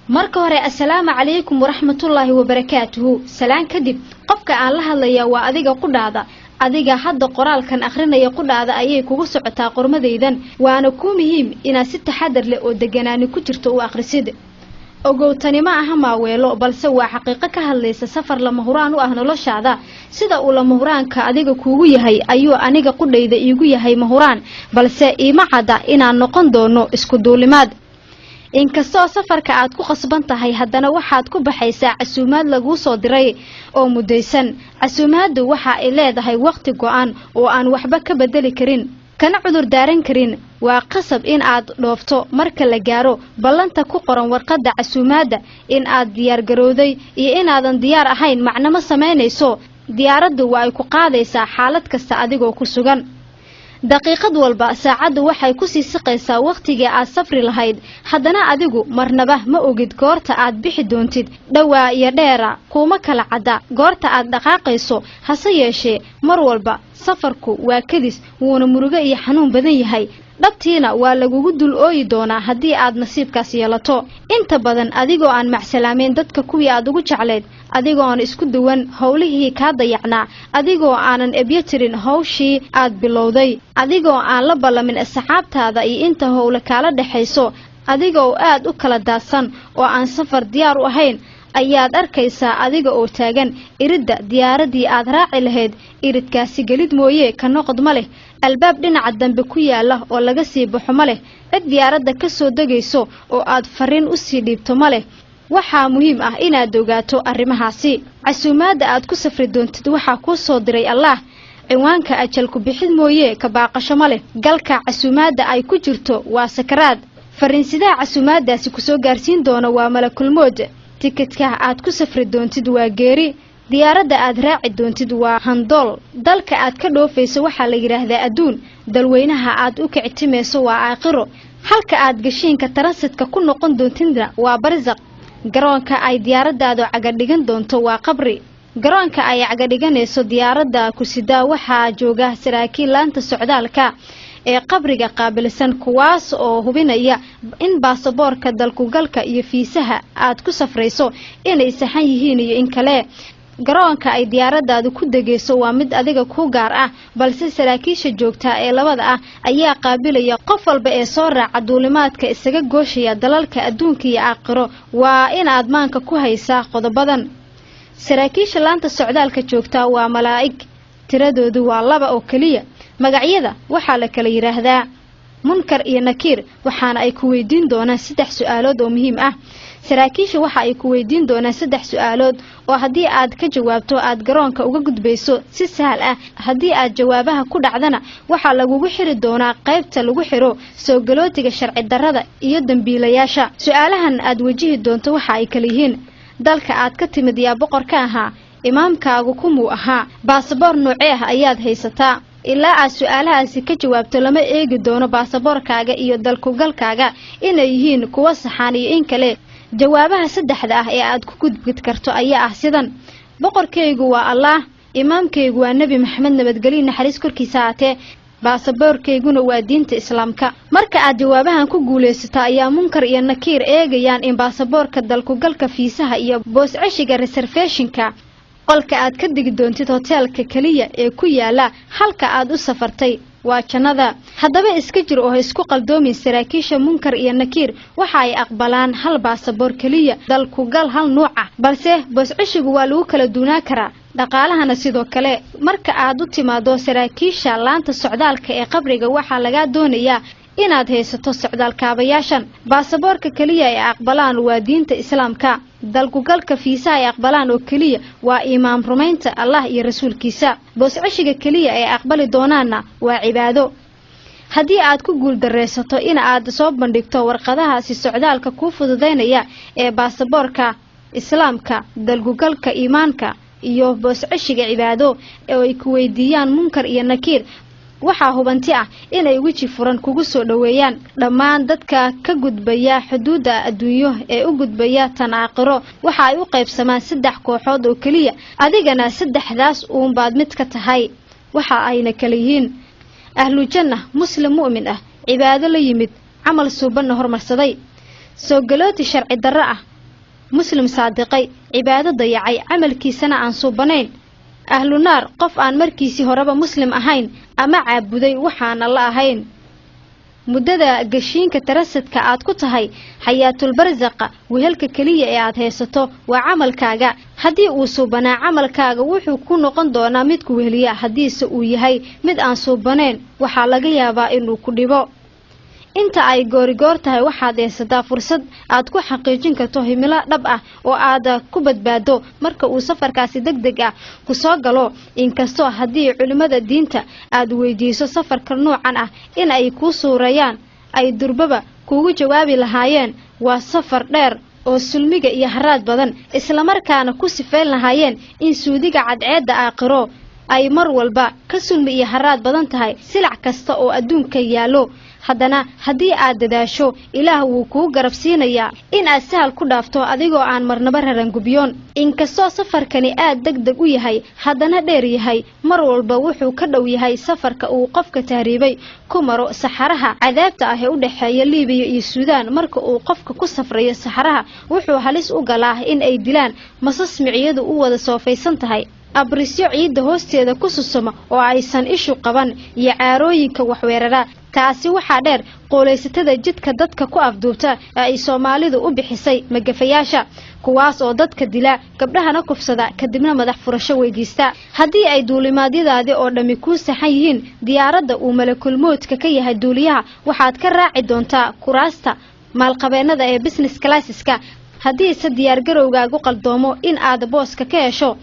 marka hore assalaamu calaykum waraxmatullaahi wabarakaatuhu salaan kadib qofka aan la hadlayaa waa adiga qudhaada adiga hadda qoraalkan akhrinaya qudhaada ayay kugu socotaa qormadeydan waana ku muhiim inaad si taxadar leh oo deganaani ku jirto u akhrisid ogowtani ma aha maaweelo balse waa xaqiiqo ka hadlaysa safar lama huraan u ah noloshaada sida uu lama huraanka adiga kuugu yahay ayuu aniga qudhayda iigu yahay mahuraan balse iima cadda inaan noqon doono isku duulimaad inkastoo safarka aad ku qasban tahay haddana waxaad ku baxaysaa casuumaad laguu soo diray oo mudaysan casuumaaddu waxa ay leedahay waqti go'an oo aan waxba ka bedeli karin kana cudur daaran karin waa qasab in aad dhoofto marka la gaaro ballanta ku qoran warqadda casuumaadda in aad diyaar garowday iyo inaadan diyaar ahayn macnama samaynayso diyaaraddu waa ay ku qaadaysaa xaalad kasta adigoo ku sugan daqiiqad walba saacaddu waxay ku sii siqaysaa waqtigii aad safri lahayd haddana adigu marnaba ma ogid goorta aad bixi doontid dhowaa iyo dheera kuma kala cadda goorta aad dhaqaaqayso hase yeeshee mar walba safarku waa kadis wuuna murugo iyo xanuun badan yahay dhabtiina waa lagugu dul ooyi doonaa haddii aad nasiibkaas yeelato inta badan adigoo aan macsalaameyn dadka kuwii aad ugu jeclayd adigoo aan isku duwan howlihii kaa dayacnaa adigoo aanan ebyo tirin hawshii aad bilowday adigoo aan la ballamin asxaabtaada iyo inta howle kaala dhexayso adigoo aad u kala daadsan oo aan safar diyaar u ahayn ayaad arkaysaa adiga oo taagan iridda diyaaradii aad raaci lahayd iridkaasi gelid mooye ka noqod ma leh albaab dhinaca dambe ku yaala oo laga sii baxo ma leh cid diyaaradda ka soo degayso oo aad fariin u sii dhiibto ma leh waxaa muhiim ah inaad ogaato arrimahaasi casuumaadda aad ku safri doontid waxaa kuu soo diray allaah ciwaanka ajal ku bixid mooye ka baaqasho ma leh galka casuumaadda ay ku jirto waa sakaraad fariinsidaha casuumaaddaasi ku soo gaarsiin doona waa malakulmood tikidka aad ku safri doontid waa geeri diyaaradda aad raaci doontid waa handool dalka aad ka dhoofayso waxaa la yidhaahdaa adduun dalweynaha aad u kicitimayso waa aakhiro halka aad gashiinka tarasidka ku noqon doontidna waa barsaq garoonka ay diyaaraddaadu cagadhigan doonto waa qabri garoonka ay cagadhiganayso diyaaradda ku sidaa waxaa jooga saraakiil laanta socdaalka ee qabriga qaabilsan kuwaas oo hubinaya in baasaboorka dalkugalka iyo fiisaha aad ku safrayso inay saxan yihiin iyo in kale garoonka ay diyaaraddaadu ku degayso waa mid adiga ku gaar ah balse saraakiisha joogta ee labada ah ayaa qaabilaya qof walba ee soo raaca duulimaadka isaga gooshaya dalalka adduunka iyo aakhiro waa in aad maanka ku haysaa qodobadan saraakiisha laanta socdaalka joogta waa malaa'ig tiradoodu waa 2 oo kaliya magacyada waxaa la kala yiraahdaa munkar iyo nakiir waxaana ay ku weydiin doonaan 3 su'aalood oo muhiim ah saraakiisha waxa ay ku weydiin doonaan 3 su'aalood oo haddii aad ka jawaabto aad garoonka uga gudbayso si sahal ah haddii aad jawaabaha ku dhacdana waxaa lagugu xiri doonaa qaybta lagu xiro soo galootiga sharci darrada iyo dambiilayaasha su'aalahan aad wajihi doonto waxa ay kala yihiin dalka aad ka timid yaa boqorka ahaa imaamkaagu kumuu ahaa baasaboor noocee ah ayaad haysataa ilaa aad su'aalahaasi ka jawaabto lama eegi doono baasaboorkaaga iyo dalkugalkaaga inay yihiin kuwa saxan iyo in kale jawaabaha 3 ah ee aad ku gudbid karto ayaa ah sidan boqorkaygu waa Allah imaamkaygu waa Nabi Maxamed nabadgelyo naxariis korkiisa aatee baasaboorkayguna waa diinta islaamka marka aad jawaabahan ku guuleysato ayaa munkar iyo nakiir eegayaan in baasaboorka dalkugalka fiisaha iyo boos cishiga reservationka qolka aad ka digi doontid hotelka kaliya ee ku yaala halka aad u safartay waa jannada haddaba iska jir oo isku qaldoomin saraakiisha munkar iyo nakiir waxa ay aqbalaan hal baasaboor kaliya dalku gal hal nooc ah balse booscishigu waa lagu kala duunaa karaa dhaqaalahana sidoo kale marka aad u timaado saraakiisha laanta socdaalka ee qabriga waxa laga doonayaa inaad haysato socdaal kaabayaashan baasaboorka kaliya ee aqbalaan waa diinta islaamka dalku galka fiisaha ay aqbalaan oo kaliya waa iimaan rumaynta Allah iyo rasuulkiisa booscishiga kaliya ee aqbali doonaana waa cibaado haddii aad ku guul dareysato in aad soo bandhigto warqadahaasi socdaalka ku fududeynaya ee baasaboorka islaamka dalku galka iimaanka iyo booscishiga cibaado ee ay ku weydiiyaan munkar iyo nakiir waxaa hubanti ah inay wiji furan kugu soo dhaweeyaan dhammaan dadka ka gudbaya xuduudda adduunyo ee u gudbaya tan aakhiro waxa ay u qaybsamaan 3 kooxood oo kaliya adigana 3daas uun baad mid ka tahay waxa ayna kala yihiin ahlu janna muslim mu'min ah cibaado la yimid amal suuban hormarsaday soo galooti sharci darro ah muslim saadiqay cibaado dayacay camalkiisana aan suubanayn ahlu naar qof aan markiisii horeba muslim ahayn ama caabuday waxaan la ahayn muddada gashiinka tarasadka aad ku tahay xayaatul barzaqa wehelka kaliya ee aad haysato waa camalkaaga haddii uu suubanaa camalkaaga wuxuu ku noqon doonaa mid ku weheliya hadiise uu yahay mid aan suubanayn waxaa laga yaabaa inuu ku dhibo inta ay goorigoor tahay waxaad haysataa fursad aad ku xaqiijin karto himilo dhab ah oo aad ku badbaado marka uu safarkaasi degdeg ah ku soo galo inkastoo haddii culimada diinta aad weydiiso safarka noocan ah in ay ku suurayaan ay durbaba kugu jawaabi lahaayeen waa safar dheer oo sulmiga iyo haraad badan isla markaana ku sifeyn lahaayeen in suudiga cadceedda aakhiro ay mar walba ka sulmi iyo haraad badan tahay silac kasta oo adduunka yaalo haddana haddii aad dadaasho ilaah wuu kuu garab siinayaa in aad sahal ku dhaafto adigoo aan marnaba rarangubiyoon inkastoo safarkani aad degdeg u yahay haddana dheer yahay mar walba wuxuu ka dhow yahay safarka uu qofka tahriibay ku maro saxaraha cadaabta ah ee u dhexeeya liibiya iyo suudaan marka uu qofka ku safrayo saxaraha wuxuu halis u galaa in ay dilaan masas miciyadu u wada soofaysan tahay abrisyo ciidda hoosteeda ku susuma oo aysan ishu qaban iyo caarooyinka waxweerara taasi waxaa dheer qooleysatada jidka dadka ku afduubta ee ay Soomaalidu u bixisay magafayaasha kuwaas oo dadka dila gabdhahana kufsada kadibna madax furasho weydiista haddii ay duulimaadyadaadi oo dhami ku saxan yihiin diyaaradda uu malakul moodka ka yahay duuliyaha waxaad ka raaci doontaa kuraasta maalqabeennada ee business classeska haddii se diyaar garowgaagu qaldoomo in aad booska ka hesho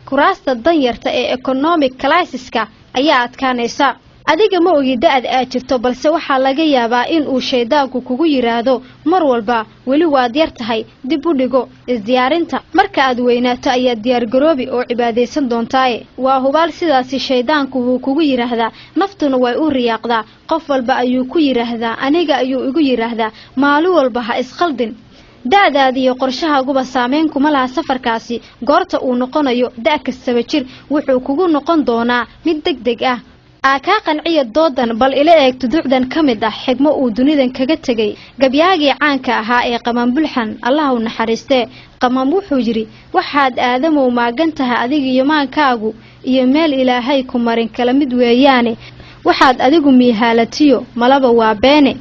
kuraasta danyarta ee economic classeska ayaa adkaanaysa adiga ma ogi da'ad aad jirto balse waxaa laga yaabaa in uu shaydaanku kugu yiraahdo mar walba weli waad yar tahay dib u dhigo isdiyaarinta marka aad weynaato ayaa diyaar garoobi oo cibaadaysan doontaaye waa hubaal sidaasi shaydaanku wuu kugu yiraahdaa naftuna way u riyaaqdaa qof walba ayuu ku yiraahdaa aniga ayuu igu yiraahdaa maalin walba ha isqaldin da'daada iyo qorshahaaguba saameyn kuma laha safarkaasi goorta uu noqonayo da' kastaba jir wuxuu kugu noqon doonaa mid degdeg ah kaa qanciya doodan bal ila eeg tuduucdan ka mid ah xigmo uu dunidan kaga tegay gabyaagii caanka ahaa ee Qamaam Bulxan Allah u naxariistee Qamaam wuxuu yiri waxaad aadamow maagan tahay adiga iyo maankaagu iyo meel ilaahay ku marin kala mid weeyaane waxaad adigu miihaalatiyo malaba waa beene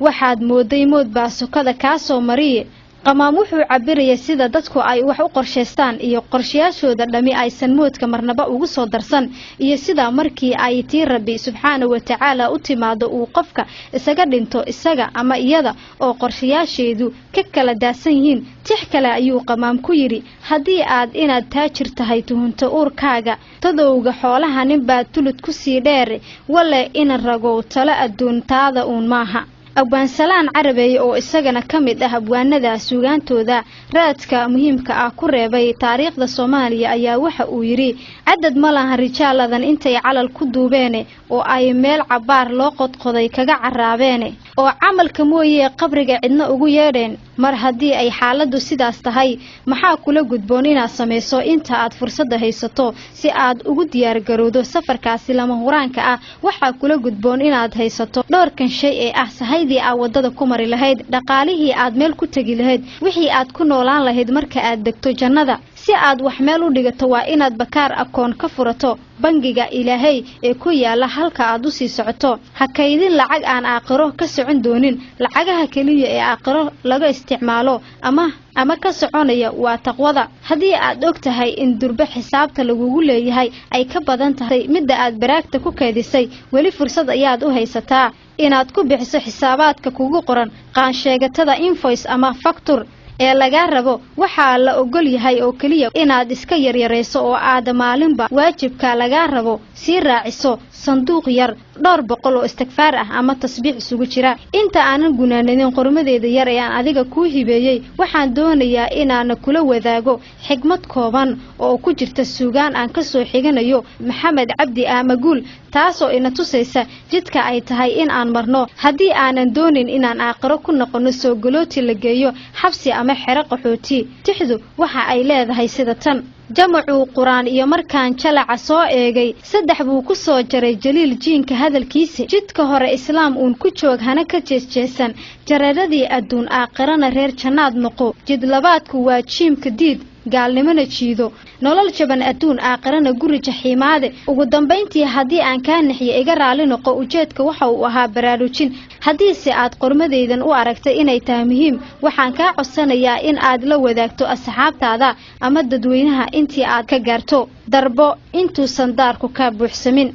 waxaad mooday mood baa sokada ka soo mariye Qamaam wuxuu cabiraya sida dadku ay wax u qorsheystaan iyo qorshayaashooda dhami aysan moodka marnaba ugu soo darsan iyo sida markii ay tii Rabbi subxaanahu wa ta'ala u timaado uu qofka isaga dhinto isaga ama iyada oo qorshayaasheedu ka kala daasan yihiin tix kale ayuu Qamaam ku yiri haddii aad inaad taajir tahay tuhunta uurkaaga tadowga xoolaha nin baa tulud ku sii dheer wala in ragow tala adduuntaada uun maaha abwaan salaan carabeey oo isagana kamid ah abwaanada suugaantooda raadka muhiimka ah ku reebay taariikhda Soomaaliya ayaa waxa uu yiri cadad malaha rijaaladan intay calal ku duubeen oo ay meel cabaar loo qodqoday kaga caraabeene oo camalka mooyee qabriga cidna ugu yeedheen mar haddii ay xaaladdu sidaas tahay maxaa kula gudboon inaad samayso inta aad fursada haysato si aad ugu diyaar garowdo safarkaasi lama huraanka ah waxaa kula gudboon inaad haysato dhowrkan shay ee ah sahaydii aad wadada ku mari lahayd dhaqaalihii aad meel ku tagi lahayd wixii aad ku noolaan lahayd marka aad degto jannada si aad wax meel u dhigato waa inaad bakaar akoon ka furato bangiga ilaahay ee ku yaala halka aad u sii socoto ha kaydin lacag aan aakhiro ka socon doonin lacagaha kaliya ee aakhiro laga isticmaalo ama ka soconaya waa taqwada haddii aad og tahay in durba xisaabta lagugu leeyahay ay ka badan tahay midda aad baraagta ku kaydisay weli fursad ayaad u haysataa inaad ku bixiso xisaabaadka kugu qoran qaan sheegatada invoice ama factor ee laga rabo waxa la ogol yahay oo kaliya inaad iska yaryareyso oo aad maalinba waajibka laga rabo si raaciso sanduuq yar 200 oo istikfaar ah ama tasbiix isugu jira inta aanan gunaanadin qormadeeda yar ee aan adiga ku hibeeyay waxaan doonayaa inaan kula wadaago xigmad kooban oo ku jirta suugaan aan ka soo xiganayo Maxamed Cabdi Amaguul taasoo ina tusaysa jidka ay tahay in aan marno haddii aanan doonin inaan aakhiro ku noqono soo galooti la geeyo xabsi ama xero qaxooti tixdu waxa ay leedahay sida tan jamcu quraan iyo markaan jalaca soo eegay saddex buu ku soo jaray jaliil jiinka hadalkiisa jidka hore islaam uun ku joog hana ka jeesjeesan jareeradii adduun aakhirana reer jannaad noqo jid labaadku waa jiimka diid gaalnimana jiido nolol jaban adduun aakhirana guri jaxiimaade ugu dambayntii haddii aan kaa naxiyo iga raali noqo ujeedka waxa uu ahaa baraarujin haddiise aad qormadaydan u aragtay inay tahay muhiim waxaan kaa codsanayaa in aad la wadaagto asxaabtaada ama dadweynaha intii aad ka gaarto darbo intuusan daarku ka buuxsamin